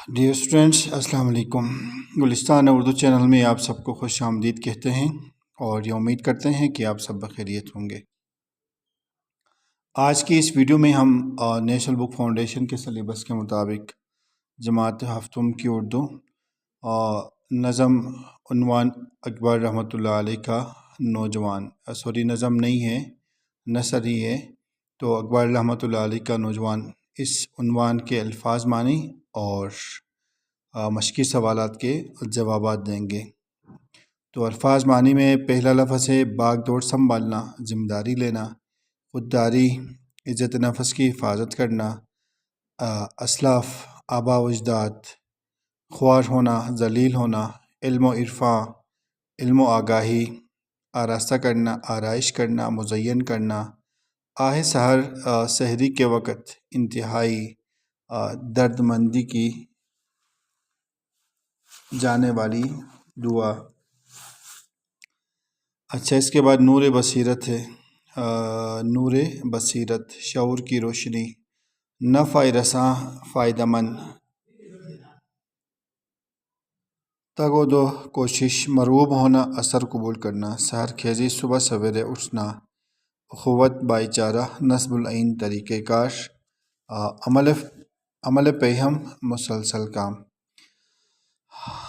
Dear students السلام علیکم۔ گلستان Urdu channel میں آپ سب کو خوش آمدید کہتے ہیں اور یہ امید کرتے ہیں کہ آپ سب بخیریت ہوں گے۔ آج کی اس ویڈیو میں ہم نیشنل بک فاؤنڈیشن کے سلیبس کے مطابق جماعت ہفتم کی اردو نظم عنوان اقبال رحمۃ اللہ علیہ کا نوجوان نظم نہیں ہے، نثر ہی ہے، تو اقبال رحمۃ اللہ علیہ کا نوجوان اس عنوان کے الفاظ معنی اور مشقی سوالات کے جوابات دیں گے۔ تو الفاظ معنی میں پہلا لفظ ہے باغ دوڑ سنبھالنا، ذمہ داری لینا، خودداری، عزت نفس کی حفاظت کرنا، اسلاف آبا و اجداد، خوار ہونا، ذلیل ہونا، علم و عرفاں، علم و آگاہی، آراستہ کرنا، آرائش کرنا، مزین کرنا، آہ سحر سحری کے وقت انتہائی درد مندی کی جانے والی دعا۔ اچھا، اس کے بعد نور بصیرت ہے، نور بصیرت، شعور کی روشنی، نفع رساں، فائدہ مند، تگ و دو کوشش، مرغوب ہونا، اثر قبول کرنا، سحر خیزی صبح سویرے اٹھنا، اخوت بھائی چارہ، نصب العین طریقہ کار، عمل پیہم مسلسل کام۔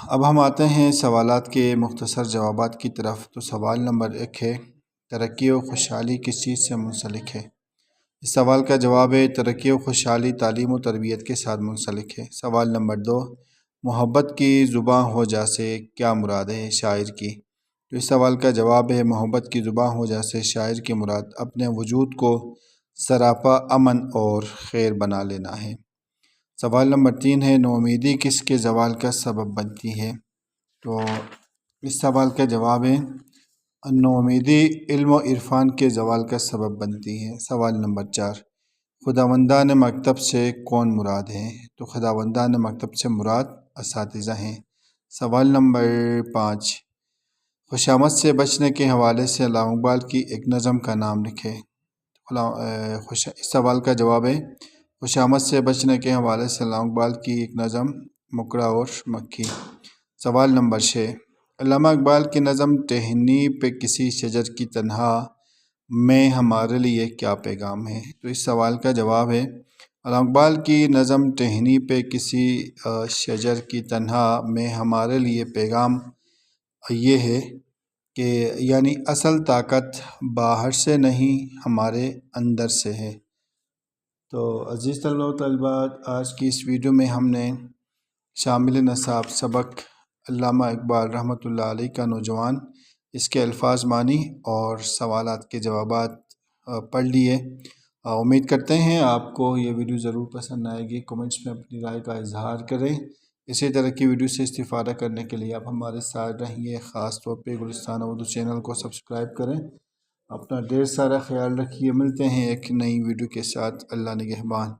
اب ہم آتے ہیں سوالات کے مختصر جوابات کی طرف۔ تو سوال نمبر 1 ہے ترقی و خوشحالی کس چیز سے منسلک ہے؟ اس سوال کا جواب ہے ترقی و خوشحالی تعلیم و تربیت کے ساتھ منسلک ہے۔ سوال نمبر 2 محبت کی زباں ہو جا سے کیا مراد ہے شاعر کی؟ تو اس سوال کا جواب ہے محبت کی زباں ہو جا سے شاعر کی مراد اپنے وجود کو سراپا امن اور خیر بنا لینا ہے۔ سوال نمبر 3 ہے نومیدی کس کے زوال کا سبب بنتی ہے؟ تو اس سوال کا جواب ہے نومیدی علم و عرفان کے زوال کا سبب بنتی ہے۔ سوال نمبر 4 خداوندان مکتب سے کون مراد ہے؟ تو خداوندان مکتب سے مراد اساتذہ ہیں۔ سوال نمبر 5 خوشامد سے بچنے کے حوالے سے علامہ اقبال کی ایک نظم کا نام لکھے۔ اس سوال کا جواب ہے خوشامد سے بچنے کے حوالے سے علامہ اقبال کی ایک نظم مکڑا اور مکھی۔ سوال نمبر 6 علامہ اقبال کی نظم ٹہنی پہ کسی شجر کی تنہا میں ہمارے لیے کیا پیغام ہے؟ تو اس سوال کا جواب ہے علامہ اقبال کی نظم ٹہنی پہ کسی شجر کی تنہا میں ہمارے لیے پیغام یہ ہے کہ یعنی اصل طاقت باہر سے نہیں ہمارے اندر سے ہے۔ تو عزیز طلباء و طالبات، آج کی اس ویڈیو میں ہم نے شامل نصاب سبق علامہ اقبال رحمۃ اللہ علیہ کا نوجوان، اس کے الفاظ معنی اور سوالات کے جوابات پڑھ لیے۔ امید کرتے ہیں آپ کو یہ ویڈیو ضرور پسند آئے گی۔ کمنٹس میں اپنی رائے کا اظہار کریں۔ اسی طرح کی ویڈیو سے استفادہ کرنے کے لیے آپ ہمارے ساتھ رہیے۔ خاص طور پہ گلستان اردو چینل کو سبسکرائب کریں۔ اپنا ڈھیر سارا خیال رکھیے۔ ملتے ہیں ایک نئی ویڈیو کے ساتھ۔ اللہ نگہبان۔